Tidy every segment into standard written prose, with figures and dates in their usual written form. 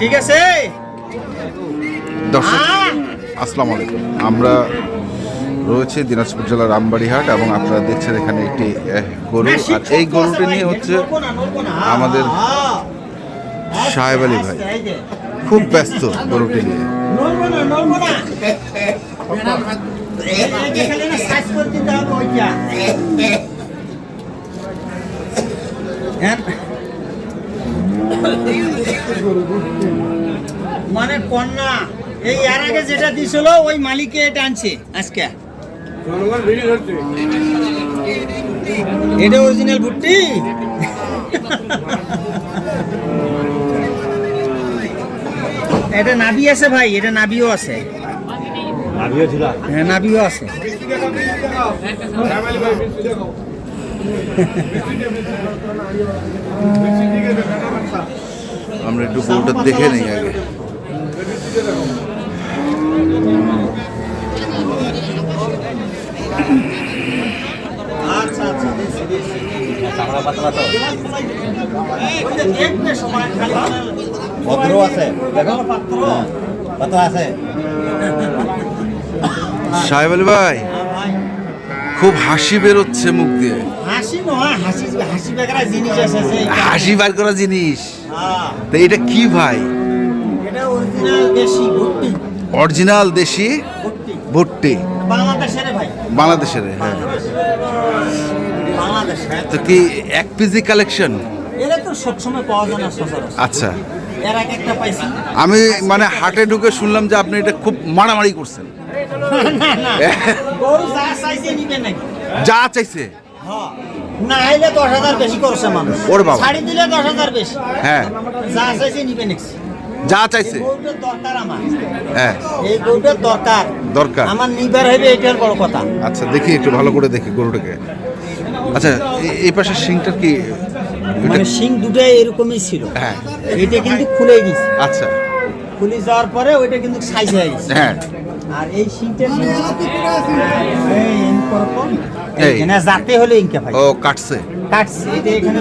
ঠিক আছে দর্শক আসসালামু আলাইকুম। আমরা রয়েছে দিনাজপুর জেলার রামবাড়িহাট এবং আপনারা দেখছেন এখানে একটি গরু, আর এই গরুটি নিয়ে হচ্ছে আমাদের সাহেব আলী ভাই খুব ব্যস্ত গরুটি নিয়ে। মানে কন্যা এই এর আগে যেটা দিছিল ওই মালিকে এটা আনছে আজকে। এটা অরিজিনাল ভুট্টি। এটা নাভি আছে ভাই, এটা নাভিও আছে। নাভিও ছিল? হ্যাঁ, নাভিও আছে। আমরা একটু গরুটা দেখে নেই আগে। আচ্ছা আচ্ছা, ভদ্র আছে, দেখো কত আছে। সাহেব আলী ভাই খুব হাসি বেরোচ্ছে মুখ দিয়ে। হাসি নয়, হাসি হাসি বেকার জিনিস আছে। হাসি বার করা জিনিস। তো এটা কি ভাই? এটা অরিজিনাল দেশি ভুট্টি। অরিজিনাল দেশি ভুট্টি বাংলাদেশের ভাই। বাংলাদেশের? হ্যাঁ। বাংলাদেশের তো কি এক পিজি কালেকশন? এটা তো সবসময় পাওয়া যায় না সচরাচর। আচ্ছা, এর আগে একটা পাইছি। আমি মানে হাটে ঢুকে শুনলাম যে আপনি এটা খুব মারামারি করছেন। না না, গরু যা চাইছে নিবে নাকি? যা চাইছে হ্যাঁ, না আইলে 10,000 বেশি করছে মানুষ। ওরে বাবা। ছাড়ি দিলে 10,000 বেশি। হ্যাঁ, যা চাইছে নিবে নাকি? যা চাইছে। এই গরুটার দরকার আমার। হ্যাঁ, এই গরুটার দরকার দরকার আমার নিবার হবে, এটার বড় কথা। আচ্ছা, দেখি একটু ভালো করে দেখি গরুটাকে। আচ্ছা, এই পাশে শিংটা কি? মানে শিং দুটাই এরকমই ছিল। হ্যাঁ। এটা কিন্তু খুলে গেছে। আচ্ছা। খুলে যাওয়ার পরে ওইটা কিন্তু সাইজ হয়ে গেছে। হ্যাঁ। আর এই শিংটা এই। এখানে যাতে হলে ইনকা ভাই। ও কাটছে। কাটছে, এটা এখানে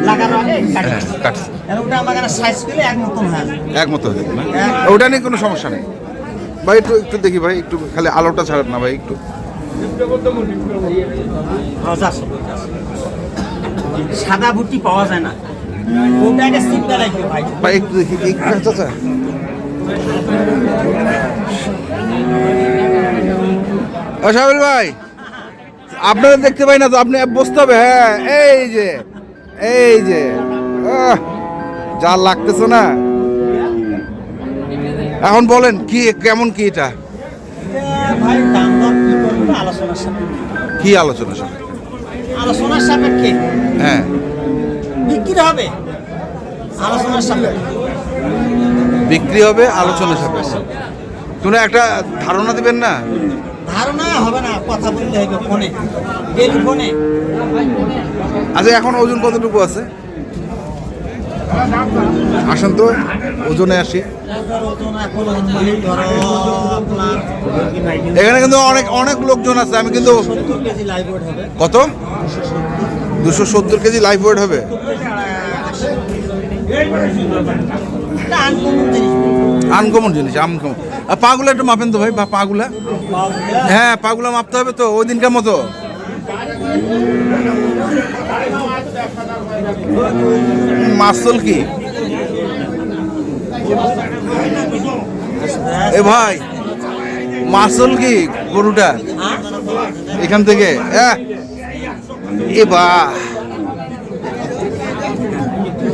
লাগানো আগে হ্যাঁ, কাটছে। ওটা আমার সাইজ করলে এক মতন হয়। একমত হয়ে যাবে না? ওটা নিয়ে কোনো সমস্যা নেই ভাই। একটু একটু দেখি ভাই, একটু খালি আলোটা ছাড়েন না ভাই একটু। সাদা ভুট্টি পাওয়া যায় না, ওটাকে সিমটা লাগবে ভাই। ভাই একটু দেখি। চাচা সাহেব ভাই আপনারা দেখতে পাই না তো, আপনি বসতে হবে। হ্যাঁ, এই যে যা লাগতেছে না। এখন বলেন কি কেমন কি এটা? ভাই দাম দর কি করবে আলোচনার সাপেক্ষে। কি আলোচনা সব? আলোচনার সাপেক্ষে হ্যাঁ, বিক্রি হবে। আলোচনার সাপেক্ষে বিক্রি হবে আলোচনা সাপেক্ষে। তুমি একটা ধারণা দিবেন না? ধারণা হবে না, কথা বলতে হবে ফোনে, টেলিফোনে। আচ্ছা, এখন ওজন কতটুকু আছে? আসেন তো ওজনে আসি। ওজন এখন অনুমানিক ধরো আপনার এখানে কিন্তু অনেক অনেক লোকজন আছে। আমি কিন্তু 70 কেজি লাইভ ওয়েট হবে। কত? 270 কেজি লাইভ ওয়েট হবে। এটা আনকমন জিনিস। আনকমন জিনিস, আনকমন। আর পাগুলা একটু মাপেন তো ভাই, পাগুলা। হ্যাঁ, পাগুলা মাপতে হবে তো ওই দিনকার মতো। মাসল কি এ ভাই? মাসল কি গরুটা এখান থেকে? এ বা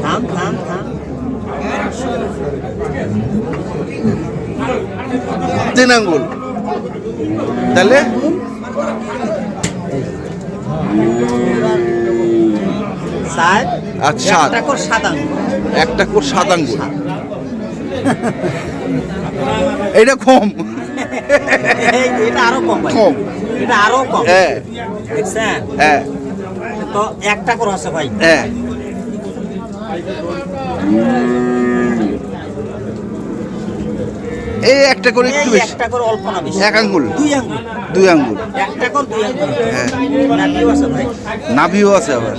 থাম থাম থাম। 3 আঙ্গুল তাহলে? আচ্ছা, একটা করে 7 আঙ্গুল। একটা কোর 7 আঙ্গুল। এটা কম। এটা আরো কম ভাই। কম। এটা আরো কম। হ্যাঁ, দেখছেন? হ্যাঁ, তো একটা করে আছে ভাই। হ্যাঁ। এই একটা করে একটু বেশি, একটা করে অল্প না বেশি, এক আঙ্গুল, দুই আঙ্গুল, দুই আঙ্গুল, একটা করে দুই আঙ্গুল। হ্যাঁ, নাভিও আছে ভাই, নাভিও আছে আবার।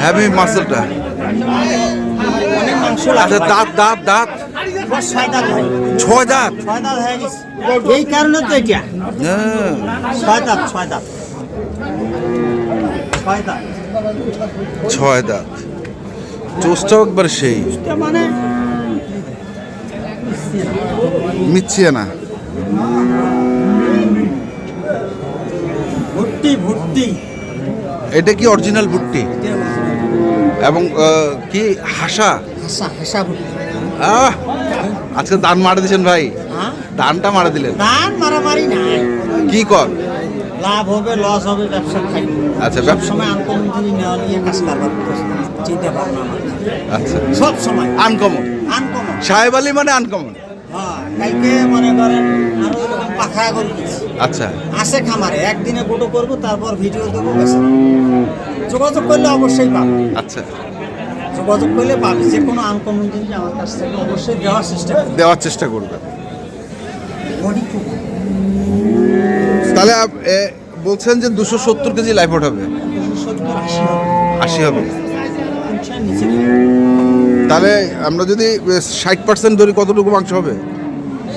হ্যাভি মাসলটা। অনেক মাংস আচ্ছা, লাগে। দাঁত দাঁত দাঁত বস 6 দাঁত ভাই, 6 দাঁত। 6 দাঁত হয়ে গেছে। এই কারণে তো এটা হ্যাঁ, 6 দাঁত, 6 দাঁত, 6 দাঁত। 6 দাঁত। চোষটাও একবার সেই এটা মানে মিচ্ছিয়ে না। ভর্তি ভর্তি। এটা কি অরিজিনাল ভুট্টি? এবং কি হাসা? হাসা হাসা ভর্তি। আজকে দান মারা দিয়েছেন ভাই, হ্যাঁ, দানটা মারা দিলেন। দান মারামারি নাই, কি কর? লাভ হবে লস হবে ব্যবসা খাই। আচ্ছা, সব সময় আনকমন জিনিস নেওয়া নিয়ে কাজ কারবার চিন্তা ভাবনা আমার। আচ্ছা, সব সময় আনকমন। আনকমন। সাহেব আলী মানে আনকমন। হ্যাঁ, কালকে মনে করেন আরো এরকম পাখা করে দিচ্ছি। আচ্ছা, আসে খামারে, একদিনে ফটো করবো, তারপর ভিডিও দেবো, বেশ। যোগাযোগ করলে অবশ্যই পাবে, আচ্ছা, যোগাযোগ করলে পাবে। যে কোনো আনকমন জিনিস আমার কাছ থেকে অবশ্যই দেওয়ার চেষ্টা করবে। দেওয়ার চেষ্টা করবেন। বডি খুব তাহলে বলছেন যে 270 কেজি লাইভ হবে, 270-80 হবে, 80 হবে। তিনশোর নিচে নেই। তাহলে আমরা যদি 60% ধরি কতটুকু মাংস হবে?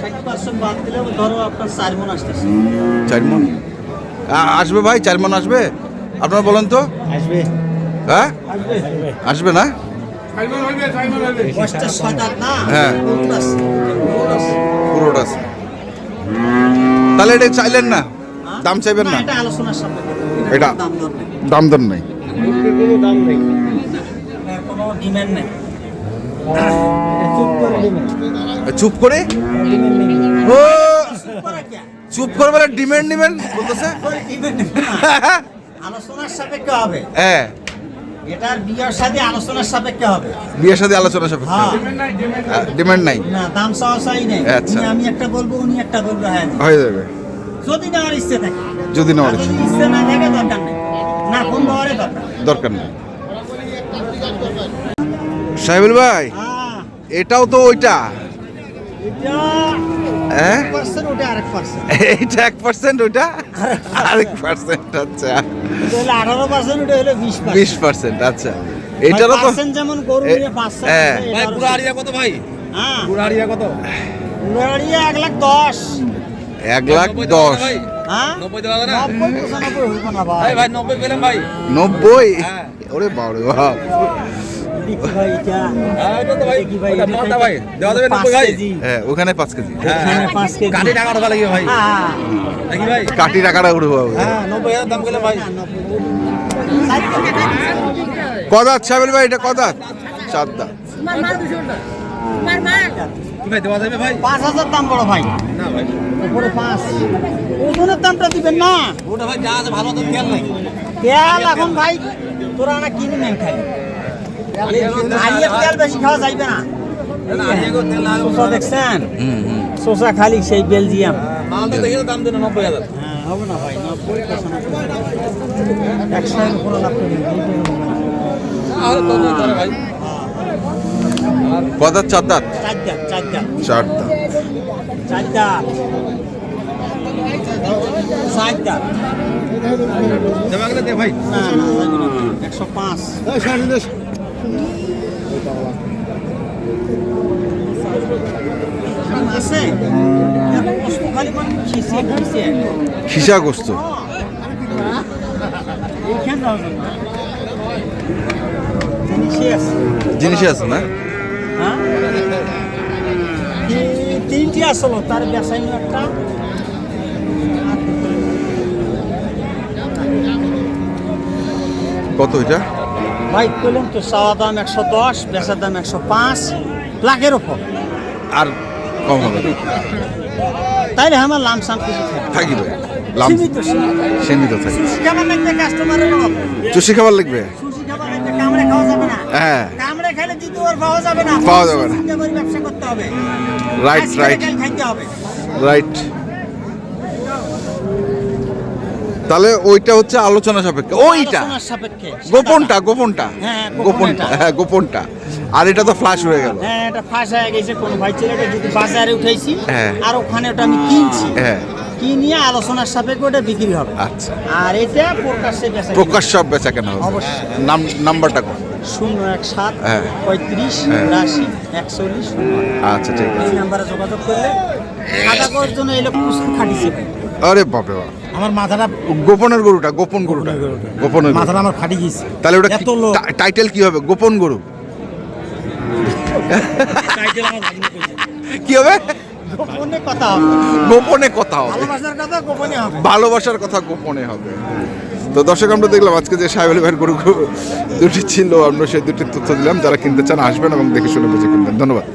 60% বাদ দিলে ধরো আপনার 4 মণ আসতেছে। 4 মণ আসবে ভাই? 4 মণ আসবে? আপনারা বলেন তো। আসবে, হ্যাঁ, আসবে। আসবে না? বয়সটা 6 দাঁত না? হ্যাঁ। বহুত আছে, বহুত আছে। পুরোটা আছে। তাহলে এটা চাইলেন না, হ্যাঁ? দাম চাইবেন না? এটা আলোচনার সাপেক্ষে। এটা দাম দর নেই। দাম দর নেই। এর কোনো ডিমান্ড নেই। চুপ করে ডিমান্ড। চুপ করে ও করে কি? চুপ করে বলে ডিমান্ড নিবেন বলতেছে। করে ডিমান্ড নেই না। আলোচনার সাপেক্ষে হবে। হ্যাঁ, এটার বিয়ের সাথে আলোচনার সাপেক্ষে হবে। বিয়ের সাথে আলোচনা সাপেক্ষে হ্যাঁ, ডিমান্ড নাই, না দাম চাওয়া চাই নেই। আচ্ছা। আমি একটা বলবো, উনি একটা বলবো, হ্যাঁ। হয়ে যাবে যদি নেওয়ার ইচ্ছে থাকে। যদি না আর যদি ইচ্ছে না থাকে দরকার নেই, না ফোন দেওয়ারই দরকার। দরকার নেই। সাহেবুল ভাই, হ্যাঁ, এটাও তো ওইটা, এটা হ্যাঁ 1% ওটা আরেক পার্সেন্ট। এইটা 1%, ওইটা আরেক পার্সেন্ট। আচ্ছা, এটা হলো 18%, ওটা হলো 20%। 20%। আচ্ছা, এটারও তো পার্সেন্ট যেমন গরু নিয়ে 5%। হ্যাঁ। ভাই পুরো আড়িয়া কত ভাই? হ্যাঁ, পুরো আড়িয়া কত? উড়াড়িয়া 1,10,000। 1,10,000। হ্যাঁ, 90 দেওয়া যাবে না? 90-95 হইব না ভাই। ভাই ভাই 90 পেলাম ভাই। 90? হ্যাঁ। ওরে বাবা, বাপ। দেখি ভাই এটা। হ্যাঁ এটা তো ভাই, দেখি ভাই, ওটা এটা মালটা ভাই দেওয়া যাবে 5 90 ভাই। কেজি। হ্যাঁ, ওখানে 5 কেজি। এখানে 5 কেজি। কাটি টাকা টাকা লাগবে ভাই হ্যাঁ, নাকি ভাই? কাটি টাকাটা উঠবো। হ্যাঁ 90,000 দাম করলাম ভাই। কদাত সাহেবুল ভাই, এটা কদাত? 4 দাঁত। কি ভাই দেওয়া যাবে ভাই? 5,000 দাম বড় ভাই। না ভাই উপরে 5। ওজনের দামটা দিবেন না। ওটা ভাই যা আছে ভালো তো খেয়াল নাই। তেল এখন ভাই তোরা না কিনে নেন খাই। আলিয়া তেল বেশি খাওয়া যাইবে না। আড়িয়া তেল না শসা দেখছেন? শসা খালি সেই বেলজিয়াম। মালটা দেখে দাম দেন 90,000। হ্যাঁ, হবে না ভাই, 90-95। 100 এর উপরে লাভ করবেন। আর কত করে ভাই? কদাত? 4 দাঁত। 4 দাঁত, 4 দাঁত, 4 দাঁত। 4 দাঁত, 4 দাঁত। দেওয়া গেলে দে ভাই। না, না, 105। আছে? এখন কষ্ট খালি মানে খিসে, খিসে। খিসা গোস্ত। এইখান রাখবেন না। জিনিসই আছে। জিনিসই আছে না? হ্যাঁ? তিনটি আসলো, তার বেসাইনি একটা। কত এটা? ভাই করলাম তো, চাওয়া দাম 110, বেচার দাম 105, লাখের ওপর। আর কম হবে না? তাইলে আমার লামসাম কিছু থাকে। থাকিবে লাম সীমিত, সীমিত। সীমিত থাকে। সুশি খাবার লাগবে কাস্টমারের অভাব। চুষি খাবার লাগবে? সুশি খাবার লাগবে, কামড়ে খাওয়া যাবে না। হ্যাঁ, কামড়ে খাইলে দ্বিতীয়বার পাওয়া যাবে না। পাওয়া যাবে না। চিন্তা করে ব্যবসা করতে হবে। রাইট, আজকে রাইট, কাল খাইতে হবে। রাইট। তাহলে ওইটা হচ্ছে আলোচনা সাপেক্ষে, ওইটা আলোচনার সাপেক্ষে। গোপনটা, গোপনটা, হ্যাঁ, গোপন গোপনটা, এটা। হ্যাঁ গোপনটা। আর এটা তো ফ্লাশ হয়ে গেল। হ্যাঁ, এটা ফাঁস হয়ে গেছে। কোন ভাই ছেলেটা যদি বাজারে উঠাইছি, হ্যাঁ। আর ওখানে ওটা আমি কিনছি। হ্যাঁ, কি নিয়ে আলোচনার সাপেক্ষে ওটা বিক্রি হবে। আচ্ছা, আর এটা প্রকাশ্যে বেচা প্রকাশ্য বেচা কেনা হবে। অবশ্যই। নাম্বারটা কোন? 017 হ্যাঁ। 35 হ্যাঁ। 80 41 09। আচ্ছা, ঠিক আছে। এই নাম্বারে যোগাযোগ করলে খাতা করার জন্য এই লোক প্রচুর খাটিছে ভাই। আরে বাপরে বাপ, আমার মাথাটা গোপনের গরুটা, গোপন গরুটা, গোপনের গরু। মাথাটা আমার ফাটি গেছে। তাহলে ওটা এত লোক। টাইটেল কি হবে? গোপন গরু কি হবে? গোপনে কথা হবে। গোপনে কথা হবে, ভালোবাসার কথা গোপনে হবে। ভালোবাসার কথা গোপনে হবে। তো দর্শক, আমরা দেখলাম আজকে যে সাহেব আলী ভাইয়ের গরু দুটি ছিল, আমরা সেই দুটির তথ্য দিলাম। যারা কিনতে চান আসবেন এবং দেখে শুনে বুঝে কিনবেন। ধন্যবাদ।